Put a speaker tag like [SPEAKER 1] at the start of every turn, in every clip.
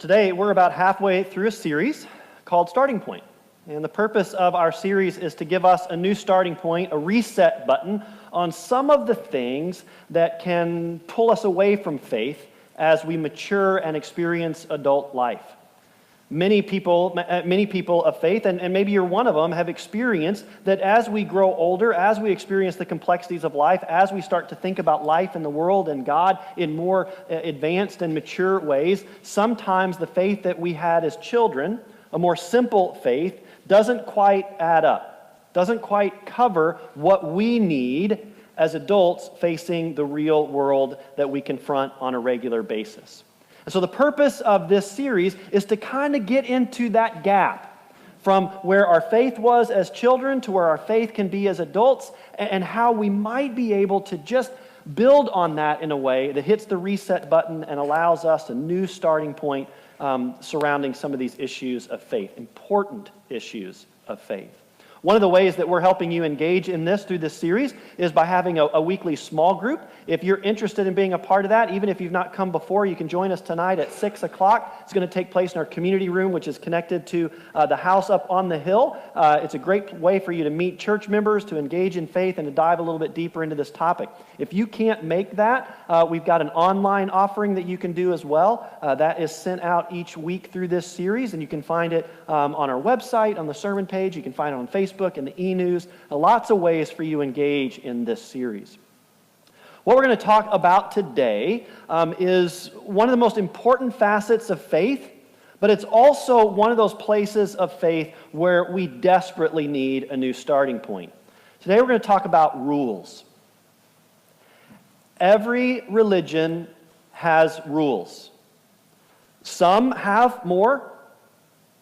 [SPEAKER 1] Today, we're about halfway through a series called Starting Point. And the purpose of our series is to give us a new starting point, a reset button on some of the things that can pull us away from faith as we mature and experience adult life. Many people of faith, and maybe you're one of them, have experienced that as we grow older, as we experience the complexities of life, as we start to think about life and the world and God in more advanced and mature ways, sometimes the faith that we had as children, a more simple faith, doesn't quite add up, doesn't quite cover what we need as adults facing the real world that we confront on a regular basis. And so the purpose of this series is to kind of get into that gap from where our faith was as children to where our faith can be as adults, and how we might be able to just build on that in a way that hits the reset button and allows us a new starting point surrounding some of these issues of faith, important issues of faith. One of the ways that we're helping you engage in this through this series is by having a weekly small group. If you're interested in being a part of that, even if you've not come before, you can join us tonight at 6 o'clock. It's going to take place in our community room, which is connected to the house up on the hill. It's a great way for you to meet church members, to engage in faith, and to dive a little bit deeper into this topic. If you can't make that, we've got an online offering that you can do as well. That is sent out each week through this series, and you can find it on our website, on the sermon page. You can find it on Facebook and the e-news. Lots of ways for you to engage in this series. What we're going to talk about today is one of the most important facets of faith, but it's also one of those places of faith where we desperately need a new starting point. Today we're going to talk about rules. Every religion has rules. Some have more,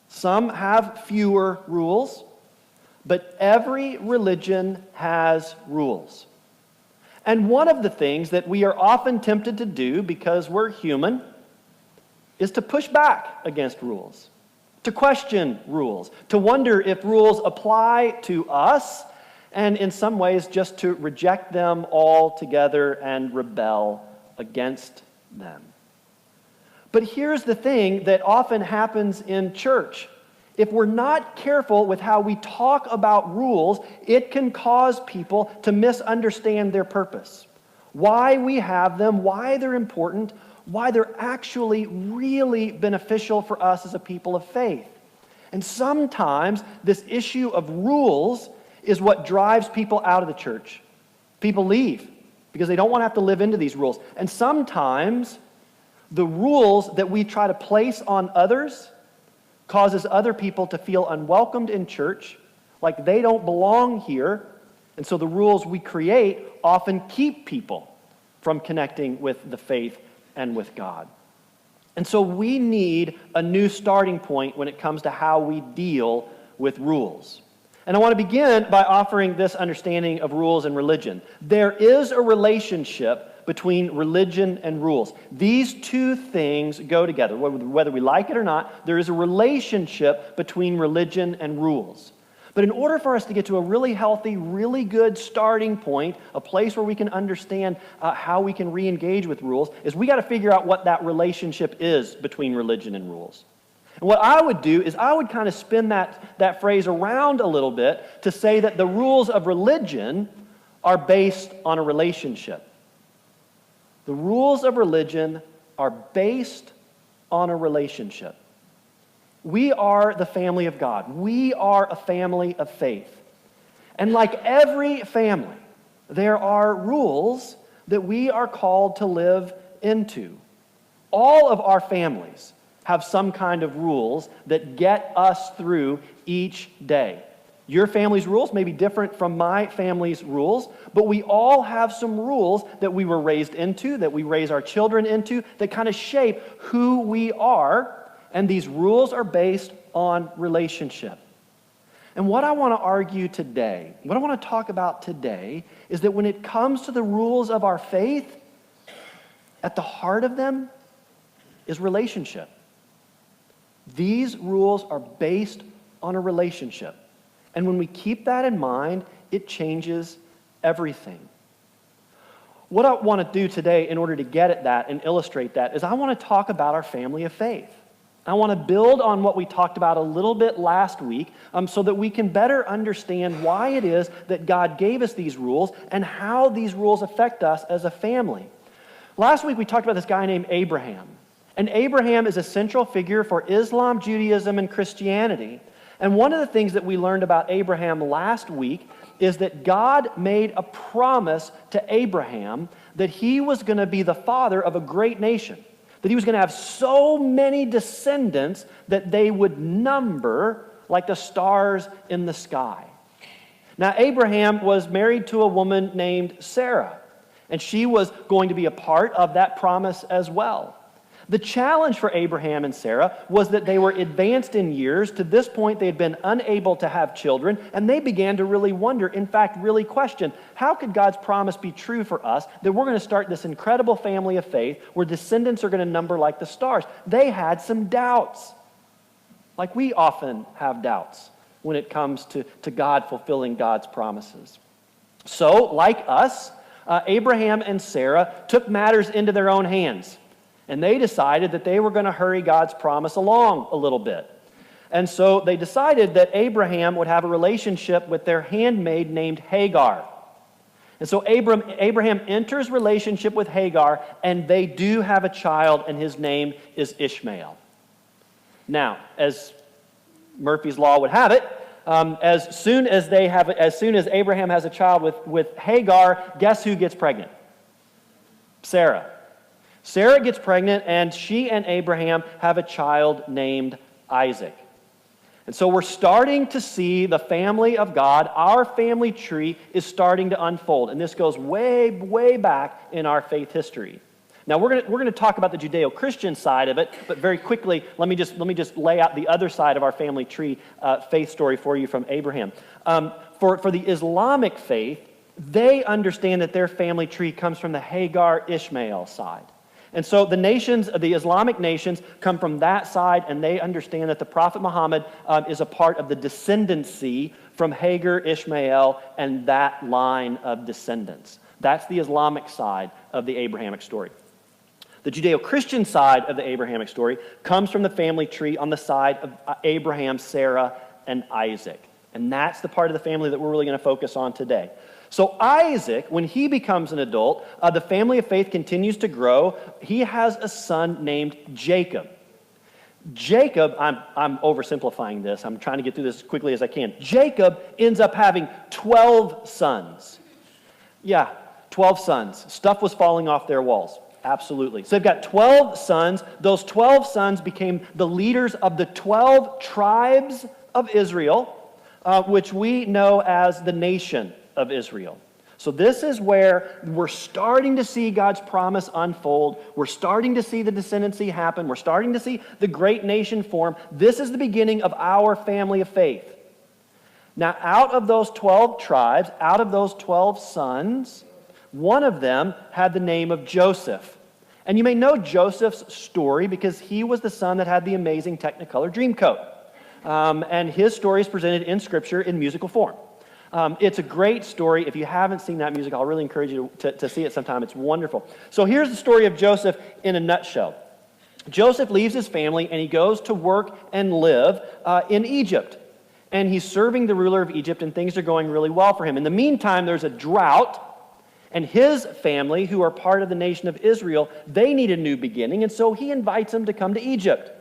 [SPEAKER 1] some have fewer rules, but every religion has rules. And one of the things that we are often tempted to do, because we're human, is to push back against rules, to question rules, to wonder if rules apply to us, and in some ways just to reject them altogether and rebel against them. But here's the thing that often happens in church. If we're not careful with how we talk about rules, it can cause people to misunderstand their purpose. Why we have them, why they're important, why they're actually really beneficial for us as a people of faith. And sometimes this issue of rules is what drives people out of the church. People leave because they don't want to have to live into these rules. And sometimes the rules that we try to place on others causes other people to feel unwelcomed in church, like they don't belong here, and so the rules we create often keep people from connecting with the faith and with God. And so we need a new starting point when it comes to how we deal with rules. And I want to begin by offering this understanding of rules and religion. There is a relationship between religion and rules. These two things go together. Whether we like it or not, there is a relationship between religion and rules. But in order for us to get to a really healthy, really good starting point, a place where we can understand how we can re-engage with rules, is we got to figure out what that relationship is between religion and rules. And what I would do is I would kind of spin that phrase around a little bit to say that the rules of religion are based on a relationship. The rules of religion are based on a relationship. We are the family of God. We are a family of faith. And like every family, there are rules that we are called to live into. All of our families have some kind of rules that get us through each day. Your family's rules may be different from my family's rules, but we all have some rules that we were raised into, that we raise our children into, that kind of shape who we are, and these rules are based on relationship. And what I want to argue today, what I want to talk about today, is that when it comes to the rules of our faith, at the heart of them is relationship. These rules are based on a relationship. And when we keep that in mind, it changes everything. What I want to do today in order to get at that and illustrate that is I want to talk about our family of faith. I want to build on what we talked about a little bit last week so that we can better understand why it is that God gave us these rules and how these rules affect us as a family. Last week we talked about this guy named Abraham. And Abraham is a central figure for Islam, Judaism, and Christianity. And one of the things that we learned about Abraham last week is that God made a promise to Abraham that he was going to be the father of a great nation, that he was going to have so many descendants that they would number like the stars in the sky. Now, Abraham was married to a woman named Sarah, and she was going to be a part of that promise as well. The challenge for Abraham and Sarah was that they were advanced in years. To this point, they had been unable to have children, and they began to really wonder, in fact, really question, how could God's promise be true for us that we're going to start this incredible family of faith where descendants are going to number like the stars? They had some doubts, like we often have doubts when it comes to God fulfilling God's promises. So, like us, Abraham and Sarah took matters into their own hands. And they decided that they were going to hurry God's promise along a little bit. And so they decided that Abraham would have a relationship with their handmaid named Hagar. And so Abraham enters relationship with Hagar, and they do have a child, and his name is Ishmael. Now, as Murphy's Law would have it, as soon as Abraham has a child with Hagar, guess who gets pregnant? Sarah. Sarah gets pregnant, and she and Abraham have a child named Isaac. And so we're starting to see the family of God. Our family tree is starting to unfold, and this goes way, way back in our faith history. Now we're going to talk about the Judeo-Christian side of it, but very quickly, let me just lay out the other side of our family tree faith story for you from Abraham. For the Islamic faith, they understand that their family tree comes from the Hagar-Ishmael side. And so the Islamic nations come from that side, and they understand that the Prophet Muhammad is a part of the descendancy from Hagar, Ishmael, and that line of descendants. That's the Islamic side of the Abrahamic story. The Judeo-Christian side of the Abrahamic story comes from the family tree on the side of Abraham, Sarah, and Isaac. And that's the part of the family that we're really going to focus on today. So Isaac, when he becomes an adult, the family of faith continues to grow. He has a son named Jacob. Jacob, I'm oversimplifying this. I'm trying to get through this as quickly as I can. Jacob ends up having 12 sons. Yeah, 12 sons. Stuff was falling off their walls. Absolutely. So they've got 12 sons. Those 12 sons became the leaders of the 12 tribes of Israel, which we know as the nation of Israel. So this is where we're starting to see God's promise unfold. We're starting to see the descendancy happen. We're starting to see the great nation form. This is the beginning of our family of faith. Now, out of those 12 tribes, out of those 12 sons, one of them had the name of Joseph. And you may know Joseph's story because he was the son that had the amazing Technicolor Dreamcoat. And his story is presented in Scripture in musical form. It's a great story. If you haven't seen that music, I'll really encourage you to see it sometime. It's wonderful. So here's the story of Joseph in a nutshell. Joseph leaves his family and he goes to work and live in Egypt. And he's serving the ruler of Egypt, and things are going really well for him. In the meantime, there's a drought, and his family, who are part of the nation of Israel, they need a new beginning, and so he invites them to come to Egypt.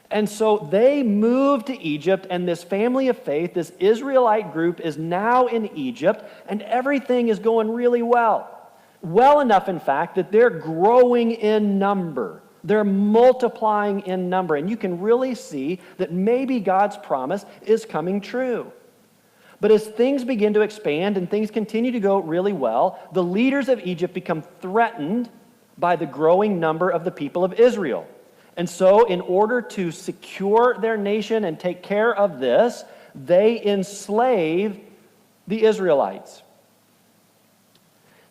[SPEAKER 1] And so they move to Egypt, and this family of faith, this Israelite group, is now in Egypt, and everything is going really well. Well enough, in fact, that they're growing in number. They're multiplying in number, and you can really see that maybe God's promise is coming true. But as things begin to expand and things continue to go really well, the leaders of Egypt become threatened by the growing number of the people of Israel. And so, in order to secure their nation and take care of this, they enslave the Israelites.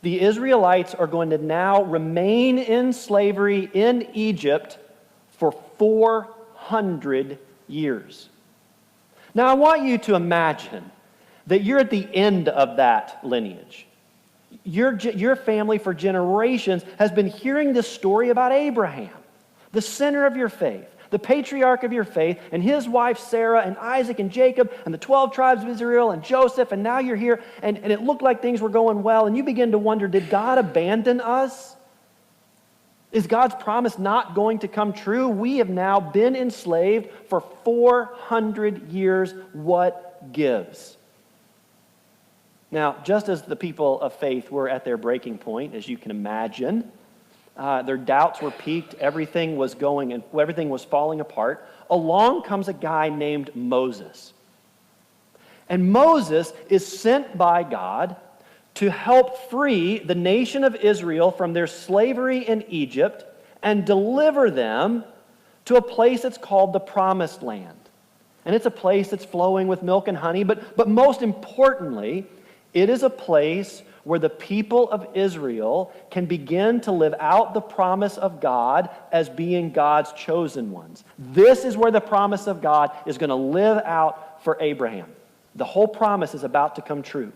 [SPEAKER 1] The Israelites are going to now remain in slavery in Egypt for 400 years. Now, I want you to imagine that you're at the end of that lineage. Your family for generations has been hearing this story about Abraham, the center of your faith, the patriarch of your faith, and his wife Sarah, and Isaac and Jacob, and the 12 tribes of Israel, and Joseph, and now you're here, and it looked like things were going well, and you begin to wonder, did God abandon us? Is God's promise not going to come true? We have now been enslaved for 400 years. What gives? Now, just as the people of faith were at their breaking point, as you can imagine, their doubts were peaked, everything was falling apart. Along comes a guy named Moses. And Moses is sent by God to help free the nation of Israel from their slavery in Egypt and deliver them to a place that's called the Promised Land. And it's a place that's flowing with milk and honey, but most importantly, it is a place where the people of Israel can begin to live out the promise of God as being God's chosen ones. This is where the promise of God is going to live out for Abraham. The whole promise is about to come true.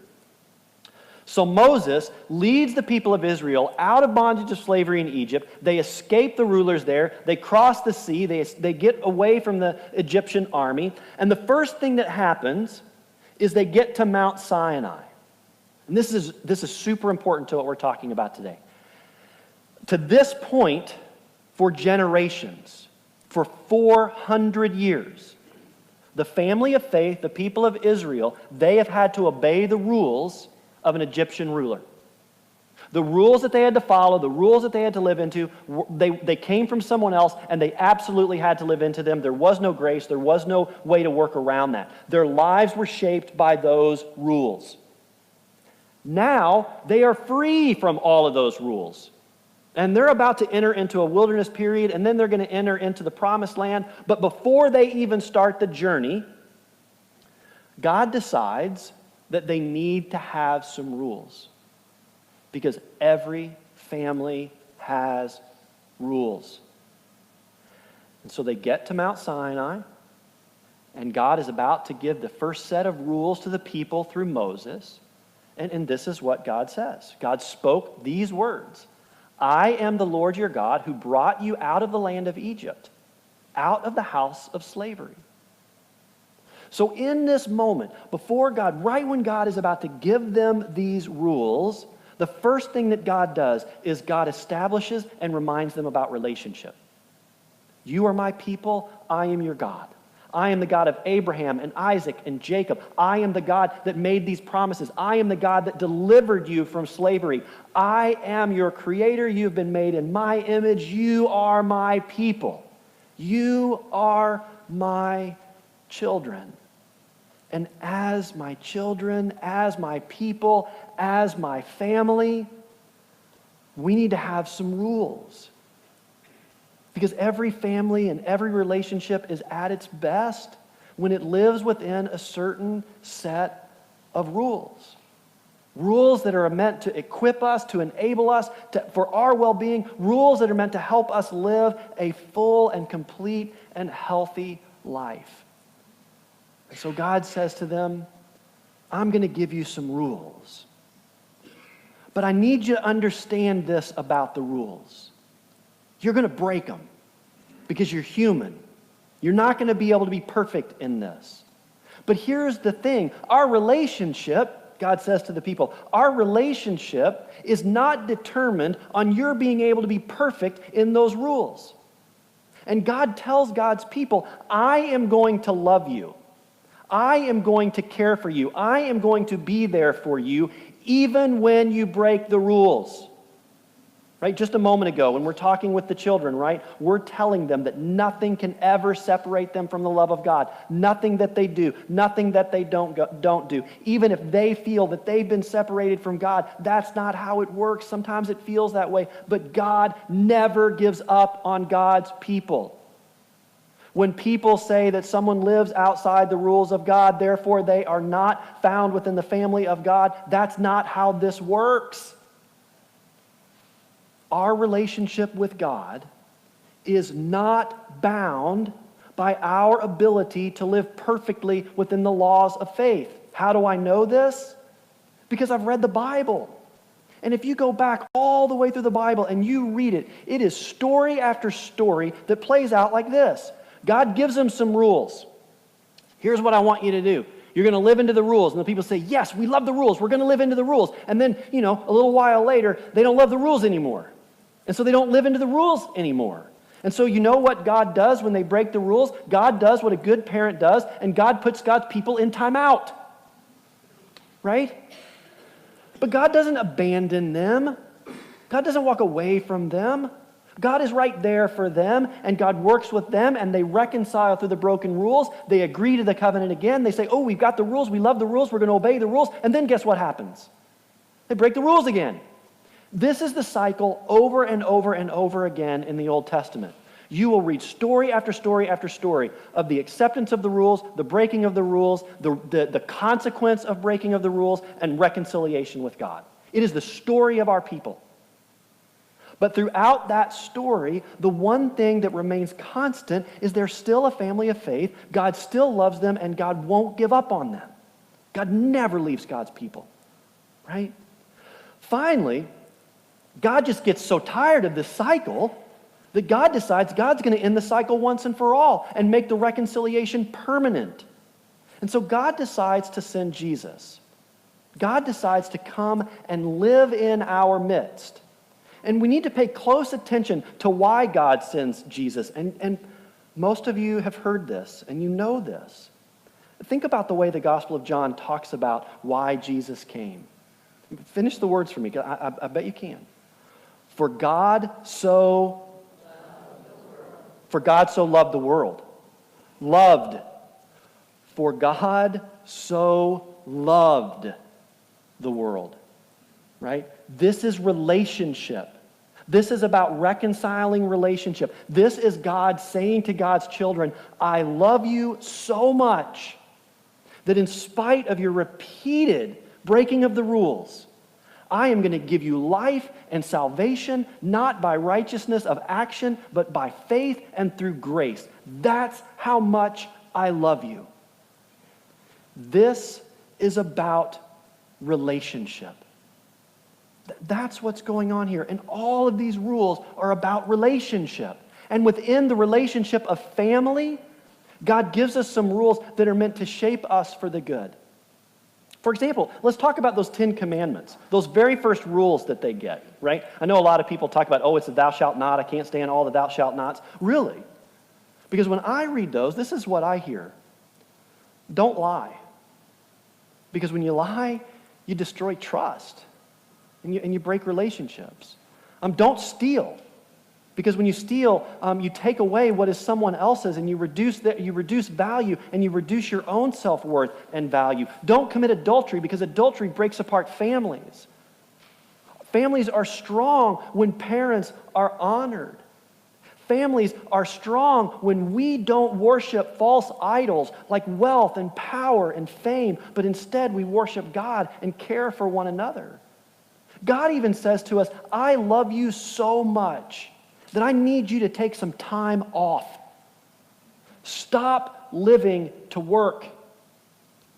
[SPEAKER 1] So Moses leads the people of Israel out of bondage of slavery in Egypt. They escape the rulers there. They cross the sea. They get away from the Egyptian army. And the first thing that happens is they get to Mount Sinai. And this is super important to what we're talking about today. To this point, for generations, for 400 years, the family of faith, the people of Israel, they have had to obey the rules of an Egyptian ruler. The rules that they had to follow, the rules that they had to live into, they came from someone else, and they absolutely had to live into them. There was no grace. There was no way to work around that. Their lives were shaped by those rules. Now, they are free from all of those rules. And they're about to enter into a wilderness period, and then they're going to enter into the Promised Land. But before they even start the journey, God decides that they need to have some rules, because every family has rules. And so they get to Mount Sinai, and God is about to give the first set of rules to the people through Moses. And this is what God says. God spoke these words: I am the Lord your God who brought you out of the land of Egypt, out of the house of slavery. So in this moment, before God, right when God is about to give them these rules, the first thing that God does is God establishes and reminds them about relationship. You are my people, I am your God. I am the God of Abraham and Isaac and Jacob. I am the God that made these promises. I am the God that delivered you from slavery. I am your creator. You have been made in my image. You are my people. You are my children. And as my children, as my people, as my family, we need to have some rules. Because every family and every relationship is at its best when it lives within a certain set of rules. Rules that are meant to equip us, to enable us for our well-being. Rules that are meant to help us live a full and complete and healthy life. And so God says to them, I'm going to give you some rules. But I need you to understand this about the rules. You're going to break them because you're human. You're not going to be able to be perfect in this. But here's the thing. Our relationship, God says to the people, our relationship is not determined on your being able to be perfect in those rules. And God tells God's people, I am going to love you. I am going to care for you. I am going to be there for you even when you break the rules. Right? Just a moment ago, when we're talking with the children, right? We're telling them that nothing can ever separate them from the love of God. Nothing that they do, nothing that they don't do. Even if they feel that they've been separated from God, that's not how it works. Sometimes it feels that way, but God never gives up on God's people. When people say that someone lives outside the rules of God, therefore they are not found within the family of God, that's not how this works. Our relationship with God is not bound by our ability to live perfectly within the laws of faith. How do I know this? Because I've read the Bible. And if you go back all the way through the Bible and you read it, it is story after story that plays out like this. God gives them some rules. Here's what I want you to do. You're going to live into the rules. And the people say, yes, we love the rules. We're going to live into the rules. And then, a little while later, they don't love the rules anymore. And so they don't live into the rules anymore. And so you know what God does when they break the rules? God does what a good parent does, and God puts God's people in timeout. Right? But God doesn't abandon them. God doesn't walk away from them. God is right there for them, and God works with them, and they reconcile through the broken rules. They agree to the covenant again. They say, oh, we've got the rules. We love the rules. We're going to obey the rules. And then guess what happens? They break the rules again. This is the cycle over and over and over again in the Old Testament. You will read story after story after story of the acceptance of the rules, the breaking of the rules, the consequence of breaking of the rules, and reconciliation with God. It is the story of our people. But throughout that story, the one thing that remains constant is they're still a family of faith. God still loves them, and God won't give up on them. God never leaves God's people, right? Finally, God just gets so tired of this cycle that God decides God's going to end the cycle once and for all and make the reconciliation permanent. And so God decides to send Jesus. God decides to come and live in our midst. And we need to pay close attention to why God sends Jesus. And most of you have heard this, and you know this. Think about the way the Gospel of John talks about why Jesus came. Finish the words for me. I bet you can. For God so loved the world. Loved. For God so loved the world. Right? This is relationship. This is about reconciling relationship. This is God saying to God's children, I love you so much that in spite of your repeated breaking of the rules, I am going to give you life and salvation, not by righteousness of action, but by faith and through grace. That's how much I love you. This is about relationship. That's what's going on here. And all of these rules are about relationship. And within the relationship of family, God gives us some rules that are meant to shape us for the good. For example, let's talk about those 10 commandments, those very first rules that they get, right? I know a lot of people talk about, oh, it's a thou shalt not. I can't stand all the thou shalt nots. Really? Because when I read those, this is what I hear. Don't lie. Because when you lie, you destroy trust. And you break relationships. Don't steal. Because when you steal, you take away what is someone else's, and you reduce value, and you reduce your own self-worth and value. Don't commit adultery, because adultery breaks apart families. Families are strong when parents are honored. Families are strong when we don't worship false idols like wealth and power and fame, but instead we worship God and care for one another. God even says to us, I love you so much that I need you to take some time off. Stop living to work.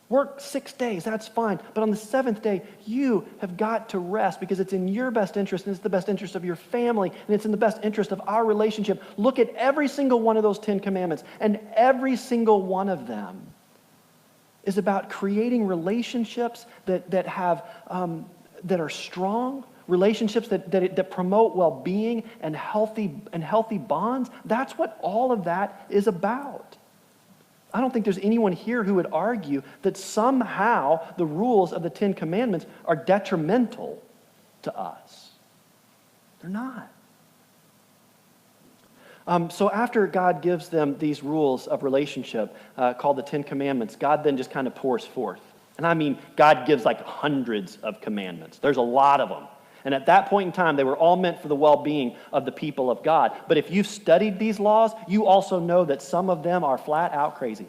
[SPEAKER 1] Work 6 days, that's fine. But on the 7th day, you have got to rest because it's in your best interest, and it's the best interest of your family, and it's in the best interest of our relationship. Look at every single one of those 10 commandments, and every single one of them is about creating relationships that are strong, relationships that promote well-being and healthy bonds. That's what all of that is about. I don't think there's anyone here who would argue that somehow the rules of the 10 Commandments are detrimental to us. They're not. So after God gives them these rules of relationship called the 10 Commandments, God then just kind of pours forth. And I mean, God gives like hundreds of commandments. There's a lot of them. And at that point in time, they were all meant for the well-being of the people of God. But if you've studied these laws, you also know that some of them are flat out crazy.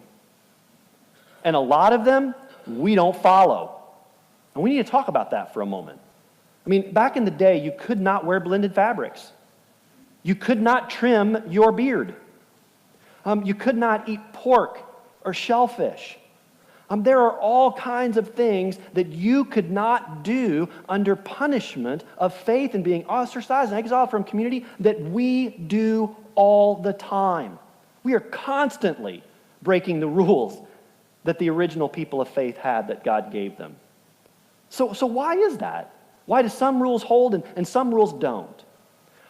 [SPEAKER 1] And a lot of them, we don't follow. And we need to talk about that for a moment. I mean, back in the day, you could not wear blended fabrics. You could not trim your beard. You could not eat pork or shellfish. There are all kinds of things that you could not do under punishment of faith and being ostracized and exiled from community that we do all the time. We are constantly breaking the rules that the original people of faith had that God gave them. So why is that? Why do some rules hold and some rules don't?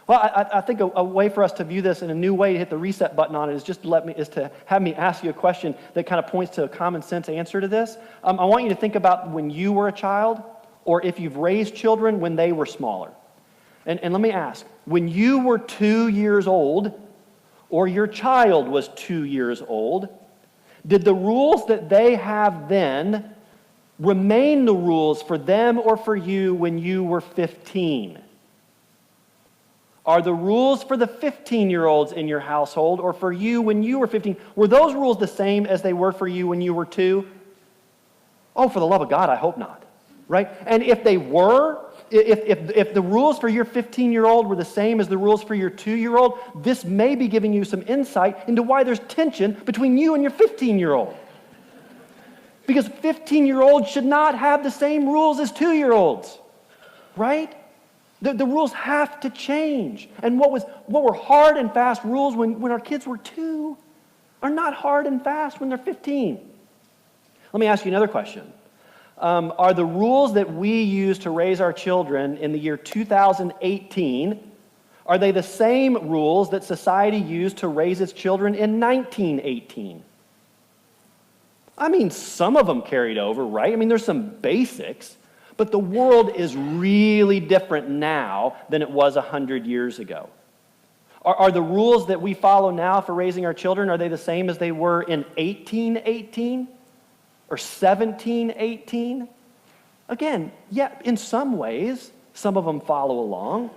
[SPEAKER 1] Well, I think a way for us to view this in a new way, to hit the reset button on it, is to have me ask you a question that kind of points to a common sense answer to this. I want you to think about when you were a child, or if you've raised children when they were smaller. And let me ask, when you were 2 years old, or your child was 2 years old, did the rules that they have then remain the rules for them or for you when you were 15? Are the rules for the 15-year-olds in your household or for you when you were 15, were those rules the same as they were for you when you were 2? Oh, for the love of God, I hope not. Right? And if they were, if the rules for your 15-year-old were the same as the rules for your 2-year-old, this may be giving you some insight into why there's tension between you and your 15-year-old. Because 15-year-olds should not have the same rules as 2-year-olds. Right? The rules have to change. And what were hard and fast rules when our kids were 2 are not hard and fast when they're 15. Let me ask you another question. Are the rules that we use to raise our children in the year 2018, are they the same rules that society used to raise its children in 1918? I mean, some of them carried over, right? I mean, there's some basics. But the world is really different now than it was 100 years ago. Are the rules that we follow now for raising our children, are they the same as they were in 1818 or 1718? Again, yeah, in some ways, some of them follow along.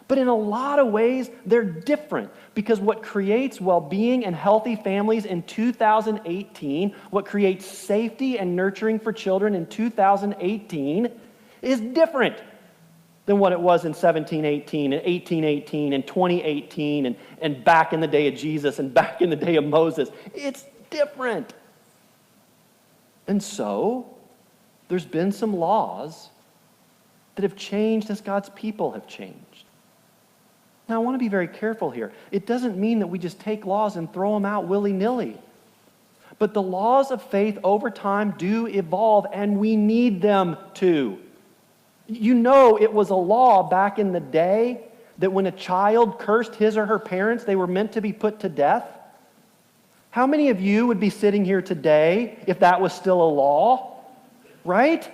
[SPEAKER 1] But in a lot of ways, they're different, because what creates well-being and healthy families in 2018, what creates safety and nurturing for children in 2018, is different than what it was in 1718 and 1818 and 2018 and back in the day of Jesus and back in the day of Moses. It's different. And so, there's been some laws that have changed as God's people have changed. Now, I want to be very careful here. It doesn't mean that we just take laws and throw them out willy-nilly. But the laws of faith over time do evolve, and we need them to. You know, it was a law back in the day that when a child cursed his or her parents, they were meant to be put to death. How many of you would be sitting here today if that was still a law? Right?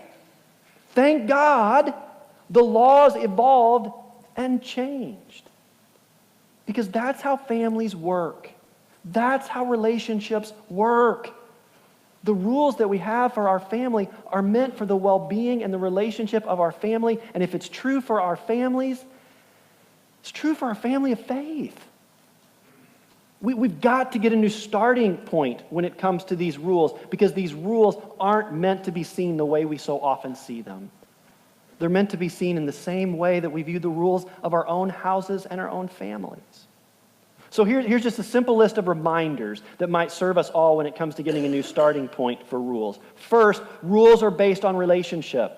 [SPEAKER 1] Thank God the laws evolved and changed. Because that's how families work. That's how relationships work. The rules that we have for our family are meant for the well-being and the relationship of our family. And if it's true for our families, it's true for our family of faith. We've got to get a new starting point when it comes to these rules, because these rules aren't meant to be seen the way we so often see them. They're meant to be seen in the same way that we view the rules of our own houses and our own families. So here's just a simple list of reminders that might serve us all when it comes to getting a new starting point for rules. First, rules are based on relationship.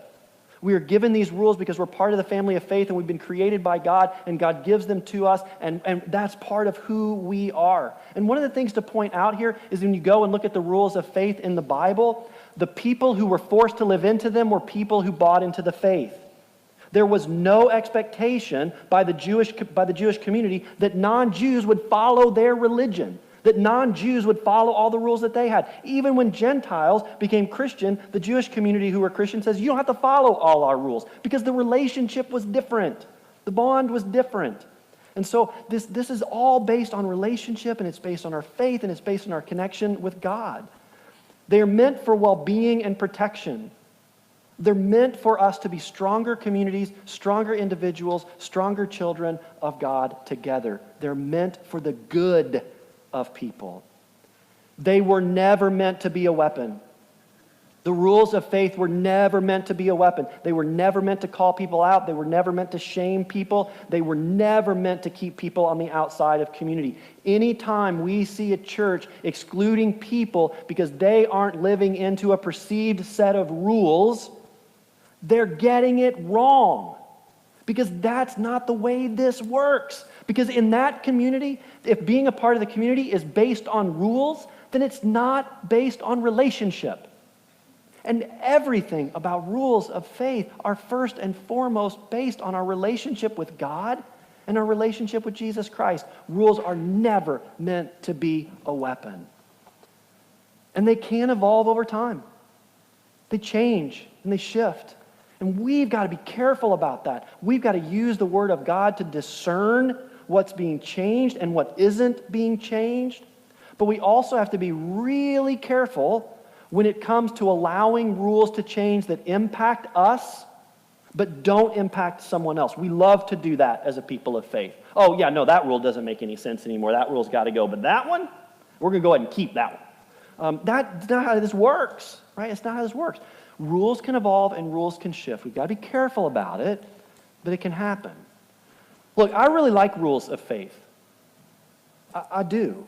[SPEAKER 1] We are given these rules because we're part of the family of faith and we've been created by God, and God gives them to us, and that's part of who we are. And one of the things to point out here is when you go and look at the rules of faith in the Bible, the people who were forced to live into them were people who bought into the faith. There was no expectation by the Jewish community that non-Jews would follow their religion, that non-Jews would follow all the rules that they had. Even when Gentiles became Christian, the Jewish community who were Christian says, you don't have to follow all our rules, because the relationship was different. The bond was different. And so this is all based on relationship, and it's based on our faith, and it's based on our connection with God. They're meant for well-being and protection. They're meant for us to be stronger communities, stronger individuals, stronger children of God together. They're meant for the good of people. They were never meant to be a weapon. The rules of faith were never meant to be a weapon. They were never meant to call people out. They were never meant to shame people. They were never meant to keep people on the outside of community. Anytime we see a church excluding people because they aren't living into a perceived set of rules, they're getting it wrong. Because that's not the way this works. Because in that community, if being a part of the community is based on rules, then it's not based on relationship. And everything about rules of faith are first and foremost based on our relationship with God and our relationship with Jesus Christ. Rules are never meant to be a weapon. And they can evolve over time. They change and they shift. And we've got to be careful about that. We've got to use the Word of God to discern what's being changed and what isn't being changed. But we also have to be really careful when it comes to allowing rules to change that impact us, but don't impact someone else. We love to do that as a people of faith. Oh, yeah, no, that rule doesn't make any sense anymore. That rule's got to go. But that one, we're going to go ahead and keep that one. That's not how this works, right? It's not how this works. Rules can evolve and rules can shift. We've got to be careful about it, but it can happen. Look, I really like rules of faith. I do.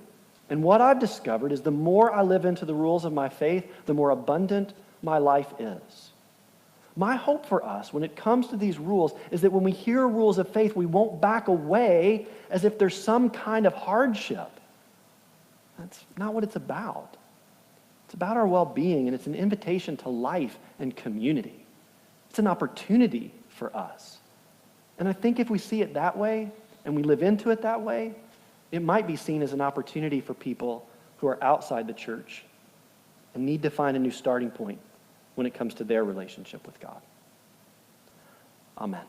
[SPEAKER 1] And what I've discovered is the more I live into the rules of my faith, the more abundant my life is. My hope for us when it comes to these rules is that when we hear rules of faith, we won't back away as if there's some kind of hardship. That's not what it's about. It's about our well-being, and it's an invitation to life and community. It's an opportunity for us. And I think if we see it that way, and we live into it that way, it might be seen as an opportunity for people who are outside the church and need to find a new starting point when it comes to their relationship with God. Amen.